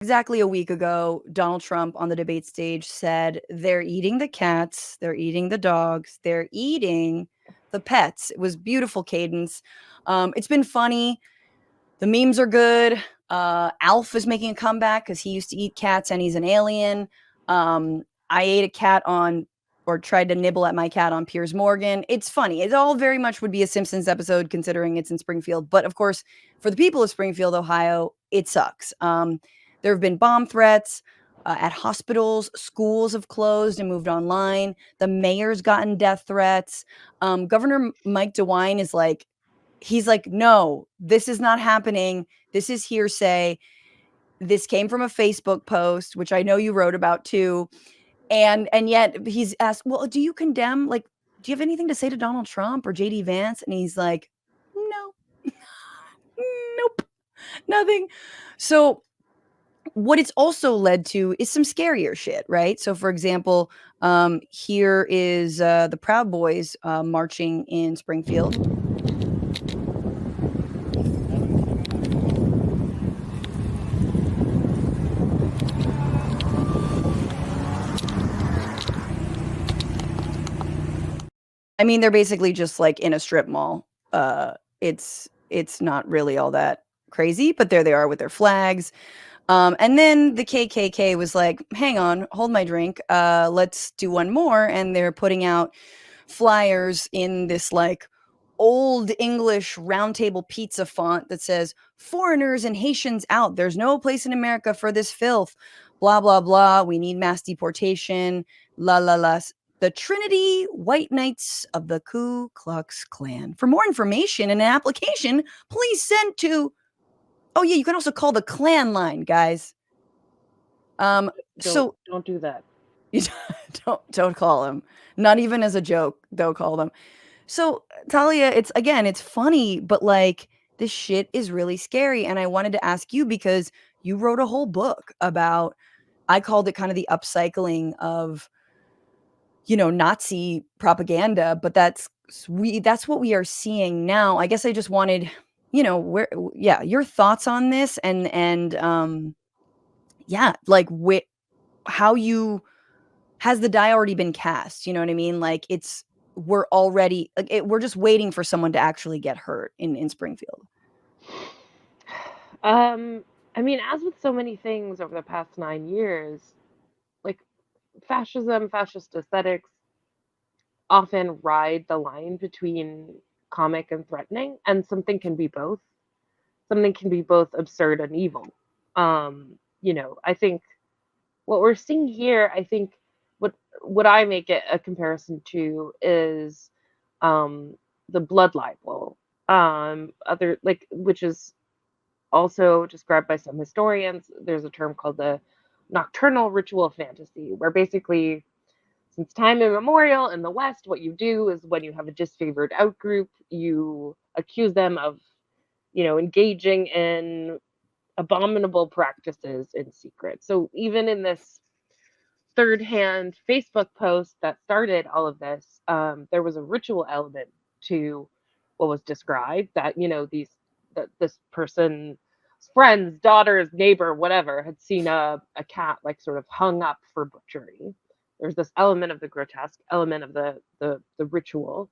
exactly a week ago, Donald Trump on the debate stage said they're eating the cats, they're eating the dogs, they're eating the pets. It was beautiful cadence. It's been funny. The memes are good. Alf is making a comeback because he used to eat cats and he's an alien. I ate a cat on, or tried to nibble at my cat on Piers Morgan. It's funny. It all very much would be a Simpsons episode considering it's in Springfield. But of course, for the people of Springfield, Ohio, it sucks. There have been bomb threats at hospitals. Schools have closed and moved online. The mayor's gotten death threats. Governor Mike DeWine is like, he's like, no, this is not happening. This is hearsay. This came from a Facebook post, which I know you wrote about too. And yet he's asked, well, do you condemn, like, do you have anything to say to Donald Trump or JD Vance? And he's like, no, nope, nothing. So what it's also led to is some scarier shit, right? So for example, here is the Proud Boys marching in Springfield. I mean, they're basically just like in a strip mall. It's not really all that crazy, but there they are with their flags. And then the KKK was like, hang on, hold my drink. Let's do one more. And they're putting out flyers in this like old English roundtable pizza font that says, foreigners and Haitians out. There's no place in America for this filth. Blah, blah, blah. We need mass deportation. La, la, la. The Trinity White Knights of the Ku Klux Klan. For more information and an application, please send to. Oh yeah, you can also call the Klan line, guys. Don't So do that. you don't call them. Not even as a joke. Don't call them. So Talia, it's funny, but like this shit is really scary. And I wanted to ask you because you wrote a whole book about. I called it kind of the upcycling of Nazi propaganda, but that's what we are seeing now. I guess I just wanted, where yeah, your thoughts on this and yeah, like how you has the die already been cast? You know what I mean? Like we're already like we're just waiting for someone to actually get hurt in Springfield. I mean, as with so many things over the past 9 years, like fascism, fascist aesthetics often ride the line between comic and threatening, and something can be both. Something can be both absurd and evil. I think what we're seeing here, I think what I make it a comparison to is um, the blood libel, other like which is also described by some historians. There's a term called the nocturnal ritual fantasy, where basically, since time immemorial in the West, what you do is when you have a disfavored outgroup, you accuse them of, engaging in abominable practices in secret. So even in this third-hand Facebook post that started all of this, there was a ritual element to what was described, that this person's friends, daughters, neighbor, whatever, had seen a cat like sort of hung up for butchery. There's this element of the grotesque, element of the ritual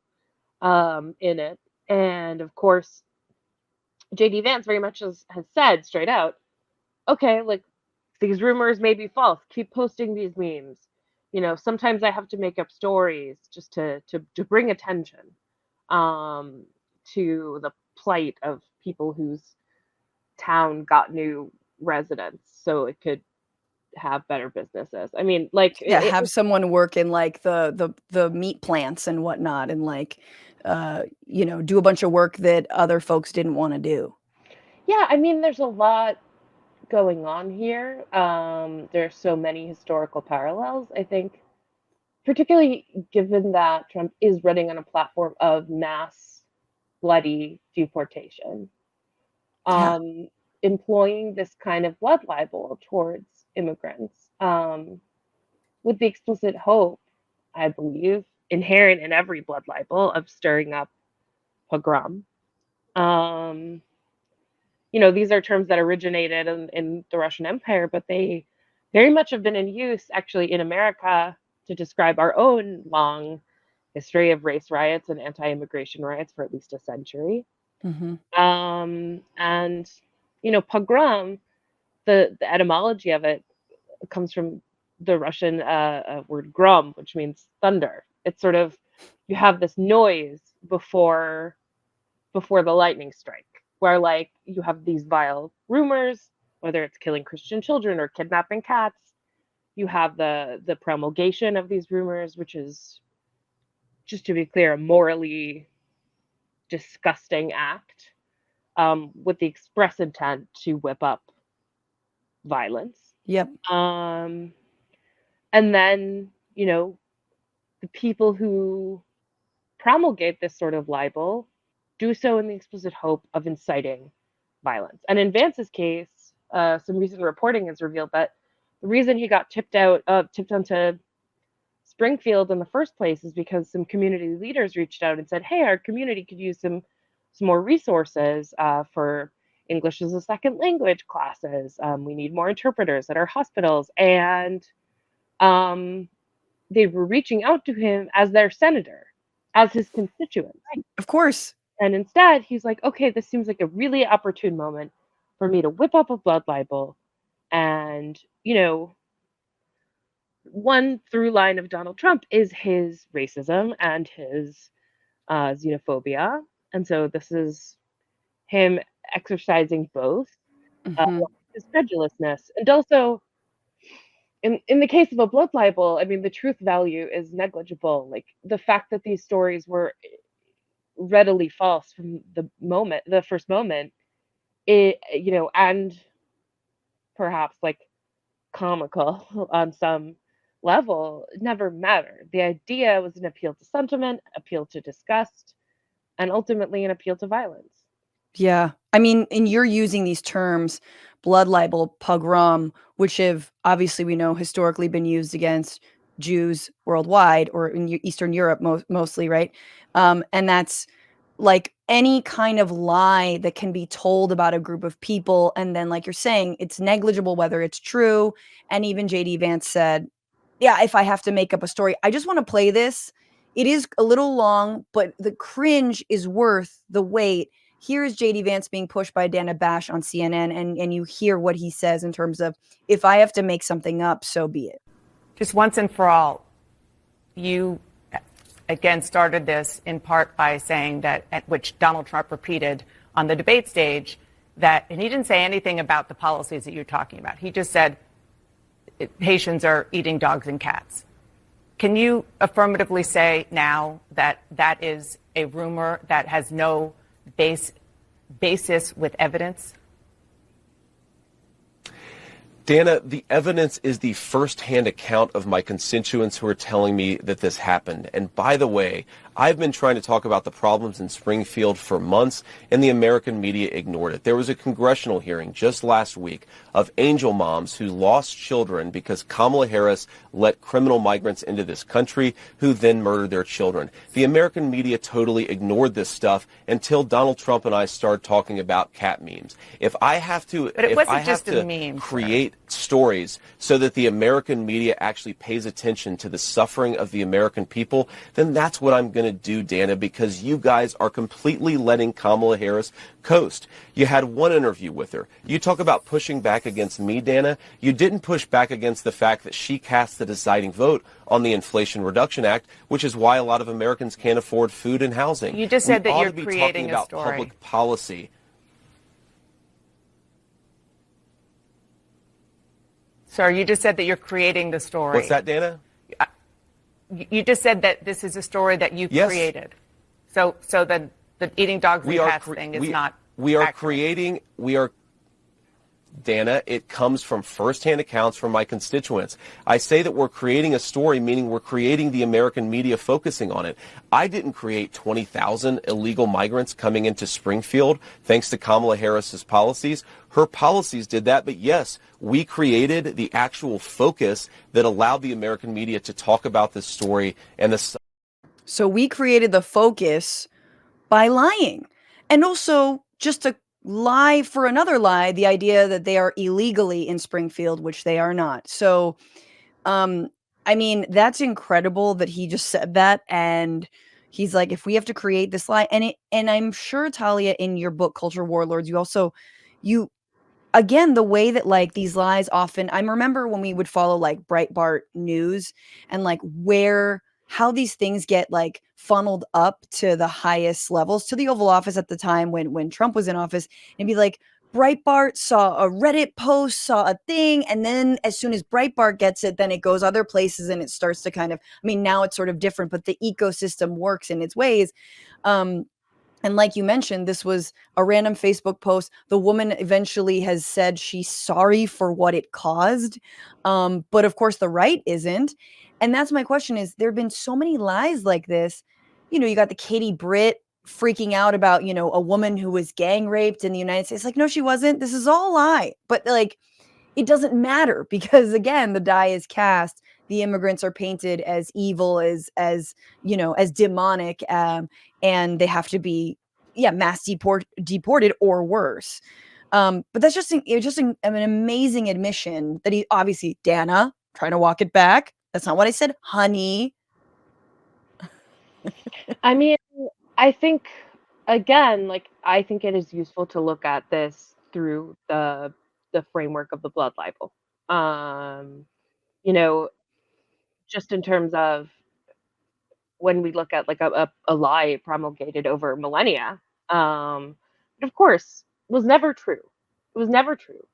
in it, and of course, JD Vance very much has said straight out, okay, like these rumors may be false. Keep posting these memes. Sometimes I have to make up stories just to bring attention um, to the plight of people whose town got new residents, so it could have better businesses. I mean, like, Yeah, have someone work in like the meat plants and whatnot, and like do a bunch of work that other folks didn't want to do. yeah, I mean, there's a lot going on here. There's so many historical parallels. I think, particularly given that Trump is running on a platform of mass bloody deportation, Yeah. employing this kind of blood libel towards immigrants, with the explicit hope, I believe, inherent in every blood libel, of stirring up pogrom. Um, these are terms that originated in the Russian Empire, but they very much have been in use actually in America to describe our own long history of race riots and anti-immigration riots for at least a century. And pogrom, the etymology of it comes from the Russian word grom, which means thunder. It's sort of, you have this noise before the lightning strike, where like you have these vile rumors, whether it's killing Christian children or kidnapping cats. You have the promulgation of these rumors, which is, just to be clear, a morally disgusting act, with the express intent to whip up violence. Yep. And then, the people who promulgate this sort of libel do so in the explicit hope of inciting violence. And in Vance's case, some recent reporting has revealed that the reason he got tipped onto Springfield in the first place is because some community leaders reached out and said, "Hey, our community could use some more resources for English as a second language classes. We need more interpreters at our hospitals." And they were reaching out to him as their senator, as his constituents. Of course. And instead, he's like, okay, this seems like a really opportune moment for me to whip up a blood libel. And, one through line of Donald Trump is his racism and his xenophobia. And so this is him exercising both, his credulousness. And also, in the case of a blood libel, I mean, the truth value is negligible. Like, the fact that these stories were readily false from the first moment, and perhaps like comical on some level, never mattered. The idea was an appeal to sentiment, appeal to disgust, and ultimately an appeal to violence. Yeah. I mean, and you're using these terms, blood libel, pogrom, which have obviously we know historically been used against Jews worldwide, or in Eastern Europe mostly, right? And that's like any kind of lie that can be told about a group of people. And then, like you're saying, it's negligible whether it's true. And even JD Vance said, yeah, if I have to make up a story, I just want to play this. It is a little long, but the cringe is worth the wait. Here is JD Vance being pushed by Dana Bash on CNN, and you hear what he says in terms of, if I have to make something up, so be it. Just once and for all, you again started this in part by saying that, which Donald Trump repeated on the debate stage, that, and he didn't say anything about the policies that you're talking about. He just said Haitians are eating dogs and cats. Can you affirmatively say now that that is a rumor that has no basis with evidence? Dana, the evidence is the first-hand account of my constituents who are telling me that this happened. And by the way, I've been trying to talk about the problems in Springfield for months, and the American media ignored it. There was a congressional hearing just last week of angel moms who lost children because Kamala Harris let criminal migrants into this country who then murdered their children. The American media totally ignored this stuff until Donald Trump and I started talking about cat memes. If I have to, but it wasn't just a meme, create stories so that the American media actually pays attention to the suffering of the American people, then that's what I'm going to do, Dana, because you guys are completely letting Kamala Harris coast. You had one interview with her. You talk about pushing back against me, Dana. You didn't push back against the fact that she cast the deciding vote on the Inflation Reduction Act, which is why a lot of Americans can't afford food and housing. You just said we that ought you're to be creating talking about a story. Public policy. Sir, you just said that you're creating the story. What's that, Dana? You just said that this is a story that you created. So the eating dogs and cats thing is not accurate. Dana, it comes from firsthand accounts from my constituents. I say that we're creating a story, meaning we're creating the American media focusing on it. I didn't create 20,000 illegal migrants coming into Springfield thanks to Kamala Harris's policies. Her policies did that, but yes, we created the actual focus that allowed the American media to talk about this story and the. So we created the focus by lying. And also, just to lie for another lie, the idea that they are illegally in Springfield, which they are not. So, um, I mean, that's incredible that he just said that, and he's like, if we have to create this lie, and I'm sure, Talia, in your book Culture Warlords, you again, the way that, like, these lies often, I remember when we would follow, like, Breitbart News and, like, where how these things get, like, funneled up to the highest levels, to the Oval Office at the time when Trump was in office, and be like, Breitbart saw a Reddit post, saw a thing, and then as soon as Breitbart gets it, then it goes other places and it starts to kind of, I mean, now it's sort of different, but the ecosystem works in its ways. Um, and like you mentioned, this was a random Facebook post. The woman eventually has said she's sorry for what it caused. But of course, the right isn't. And that's my question is there have been so many lies like this. You know, you got the Katie Britt freaking out about, you know, a woman who was gang raped in the United States. Like, no, she wasn't. This is all a lie. But like, it doesn't matter because again, the die is cast. The immigrants are painted as evil, as you know, as demonic, and they have to be, yeah, deported or worse. But that's just an amazing admission that he obviously, Dana, trying to walk it back. That's not what I said, honey. I mean, I think again, like I think it is useful to look at this through the framework of the blood libel. Um, you know, just in terms of when we look at like a lie promulgated over millennia, it of course was never true. It was never true.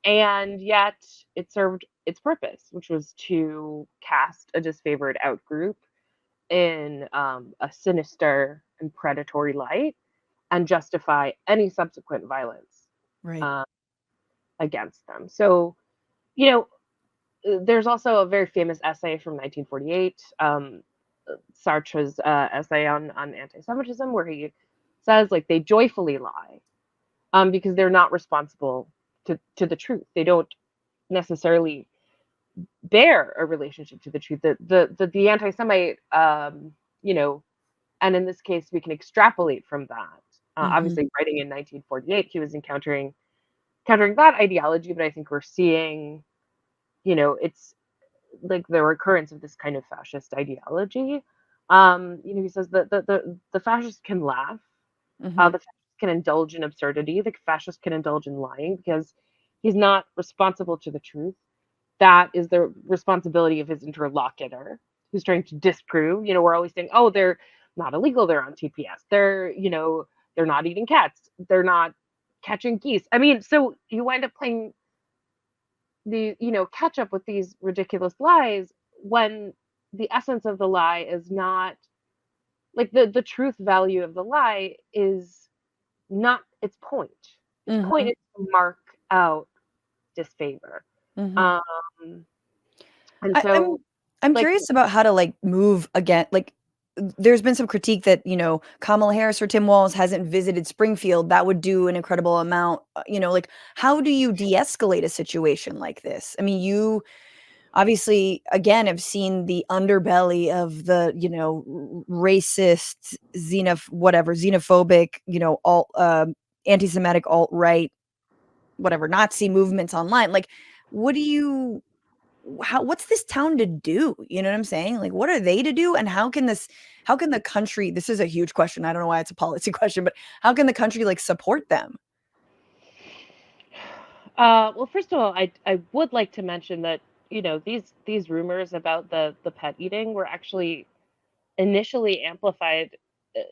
And yet it served its purpose, which was to cast a disfavored out group in a sinister and predatory light and justify any subsequent violence Right. uh, against them. So, you know, there's also a very famous essay from 1948, Sartre's essay on anti-Semitism, where he says like they joyfully lie because they're not responsible to the truth. They don't necessarily bear a relationship to the truth. The anti-Semite, you know, and in this case, we can extrapolate from that. Mm-hmm. Obviously, writing in 1948, he was encountering that ideology, but I think we're seeing, you know, it's like the recurrence of this kind of fascist ideology. You know, he says that the fascists can laugh, Mm-hmm. the fascists can indulge in absurdity, the fascist can indulge in lying because he's not responsible to the truth. That is the responsibility of his interlocutor who's trying to disprove. You know, we're always saying, oh, they're not illegal, they're on TPS. They're, you know, they're not eating cats. They're not catching geese. I mean, so you wind up playing the, you know, catch up with these ridiculous lies when the essence of the lie is not like the truth value of the lie is not its point. Its point Mm-hmm. is to mark out disfavor. Mm-hmm. Um, and I, I'm so I'm like curious about how to like move again. Like, there's been some critique that Kamala Harris or Tim Walz hasn't visited Springfield. That would do an incredible amount. Like, how do you de-escalate a situation like this? I mean, you obviously again have seen the underbelly of the racist, xenophobic, alt anti-Semitic alt right, whatever Nazi movements online. Like, what do you what's this town to do? You know what I'm saying? Like, what are they to do? And how can the country, this is a huge question. I don't know why it's a policy question, but how can the country like support them? well, first of all, I would like to mention that these rumors about the pet eating were actually initially amplified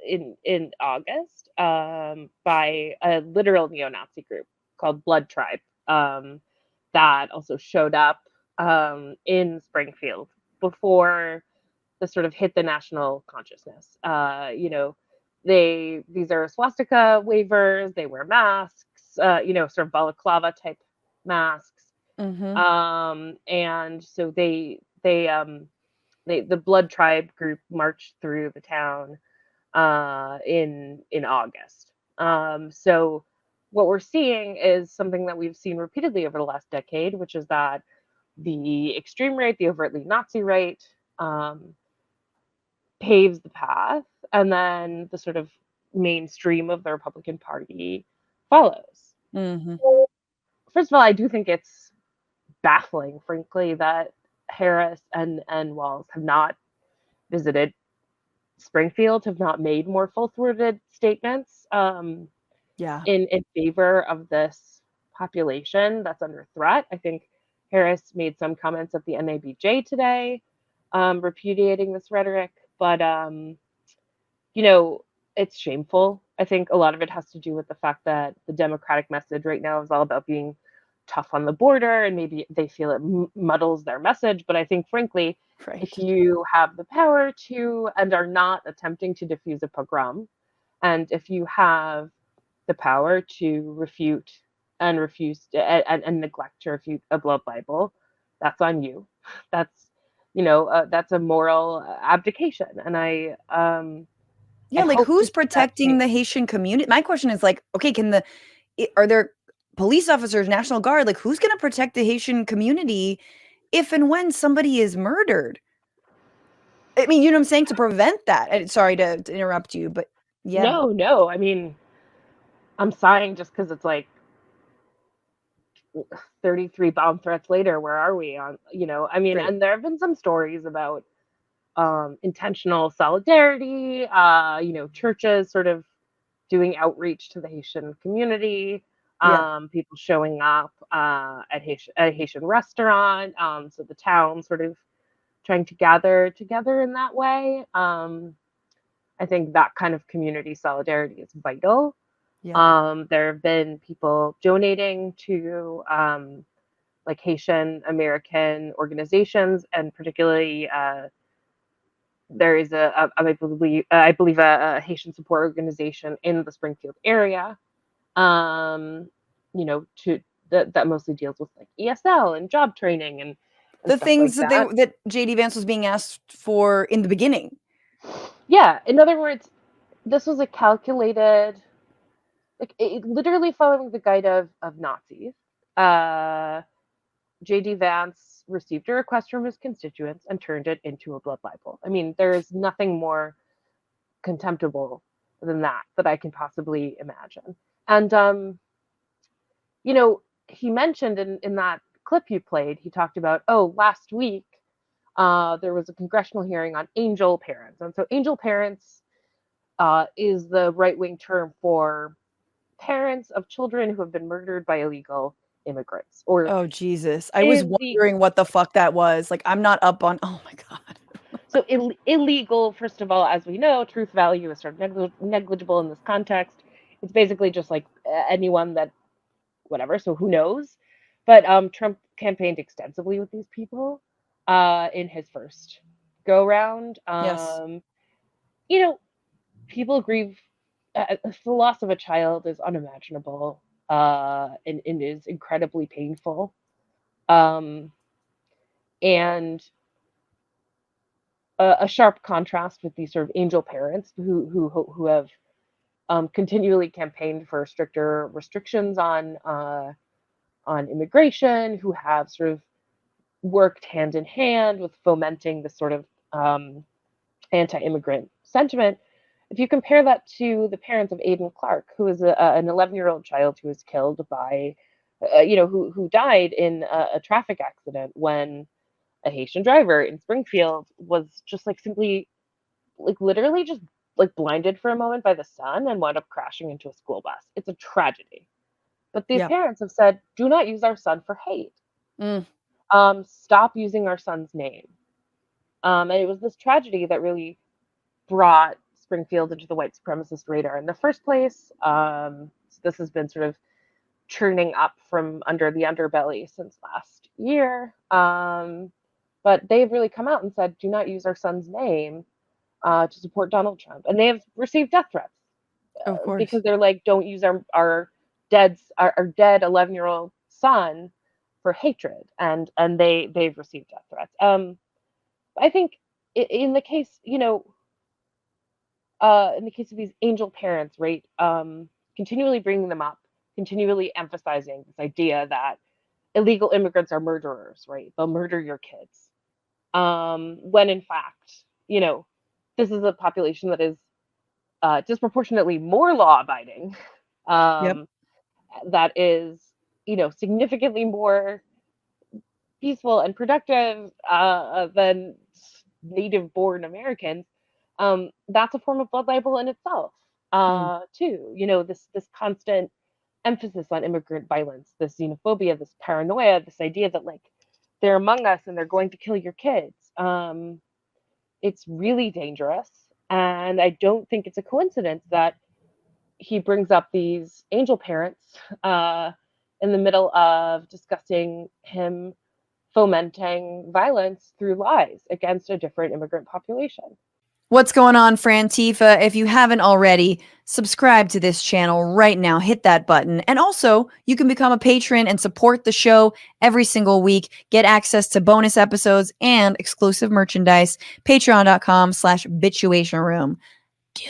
in August by a literal neo-Nazi group called Blood Tribe that also showed up in Springfield before this sort of hit the national consciousness. These are swastika wavers. They wear masks. Sort of balaclava type masks. Mhm. And so the Blood Tribe group marched through the town in August. So what we're seeing is something that we've seen repeatedly over the last decade, which is that the extreme right, the overtly Nazi right, paves the path, and then the sort of mainstream of the Republican Party follows. Mm-hmm. First of all, I do think it's baffling, frankly, that Harris and Walz have not visited Springfield, have not made more full-throated statements Yeah. in favor of this population that's under threat. I think Harris made some comments at the NABJ today, repudiating this rhetoric, but you know, it's shameful. I think a lot of it has to do with the fact that the Democratic message right now is all about being tough on the border, and maybe they feel it muddles their message. But I think, frankly, Right. if you have the power to and are not attempting to diffuse a pogrom, and if you have the power to refute and refuse to, and neglect to refute a blood libel, that's on you. That's that's a moral abdication, and I Yeah, like, hope to who's see that protecting change. the Haitian community? My question is, like, okay, are there police officers, National Guard, like, who's gonna protect the Haitian community if and when somebody is murdered? I mean, you know what I'm saying? To prevent that. And sorry to interrupt you, but yeah. No. I mean, I'm sighing just because it's like 33 bomb threats later. Where are we on? I mean, Right. and there have been some stories about intentional solidarity. Churches sort of doing outreach to the Haitian community. Yeah. People showing up at a Haitian restaurant. So the town sort of trying to gather together in that way. I think that kind of community solidarity is vital. Yeah. There have been people donating to like Haitian American organizations, and particularly there is I believe a Haitian support organization in the Springfield area. Um, to that mostly deals with like ESL and job training and The stuff like things that that. JD Vance was being asked for in the beginning. Yeah, in other words, this was a calculated, like literally following the guide of Nazis. Uh, JD Vance received a request from his constituents and turned it into a blood libel. I mean, there's nothing more contemptible than that I can possibly imagine. And he mentioned in that clip you played, he talked about, last week there was a congressional hearing on angel parents. And so angel parents is the right-wing term for parents of children who have been murdered by illegal immigrants, or Oh, Jesus. I was is the wondering what the fuck that was. Like, I'm not up on, oh my God. so illegal. First of all, as we know, truth value is sort of negligible in this context. It's basically just like anyone that whatever. So who knows? But Trump campaigned extensively with these people in his first go round. Yes. You know, people grieve. The loss of a child is unimaginable and is incredibly painful. Um, and a sharp contrast with these sort of angel parents who have continually campaigned for stricter restrictions on immigration, who have sort of worked hand in hand with fomenting this sort of anti-immigrant sentiment. If you compare that to the parents of Aiden Clark, who is an 11-year-old child who was killed by, who died in a traffic accident when a Haitian driver in Springfield was just like simply, like literally just like blinded for a moment by the sun and wound up crashing into a school bus. It's a tragedy. But these Yeah. parents have said, do not use our son for hate. Mm. Stop using our son's name. And it was this tragedy that really brought Springfield into the white supremacist radar in the first place. So this has been sort of churning up from under the underbelly since last year. But they've really come out and said, do not use our son's name to support Donald Trump. And they have received death threats Of course. because they're like, don't use our dead 11-year-old son for hatred. And they've received death threats. I think in the case, in the case of these angel parents, right, continually bringing them up, continually emphasizing this idea that illegal immigrants are murderers, right? They'll murder your kids. When in fact, this is a population that is disproportionately more law-abiding, Yep. that is, significantly more peaceful and productive than native-born Americans, that's a form of blood libel in itself, Mm. too. This constant emphasis on immigrant violence, this xenophobia, this paranoia, this idea that like they're among us and they're going to kill your kids. It's really dangerous, and I don't think it's a coincidence that he brings up these angel parents in the middle of discussing him fomenting violence through lies against a different immigrant population. What's going on, Frantifa? If you haven't already, subscribe to this channel right now. Hit that button. And also, you can become a patron and support the show every single week. Get access to bonus episodes and exclusive merchandise. Patreon.com/bitchuation room. Do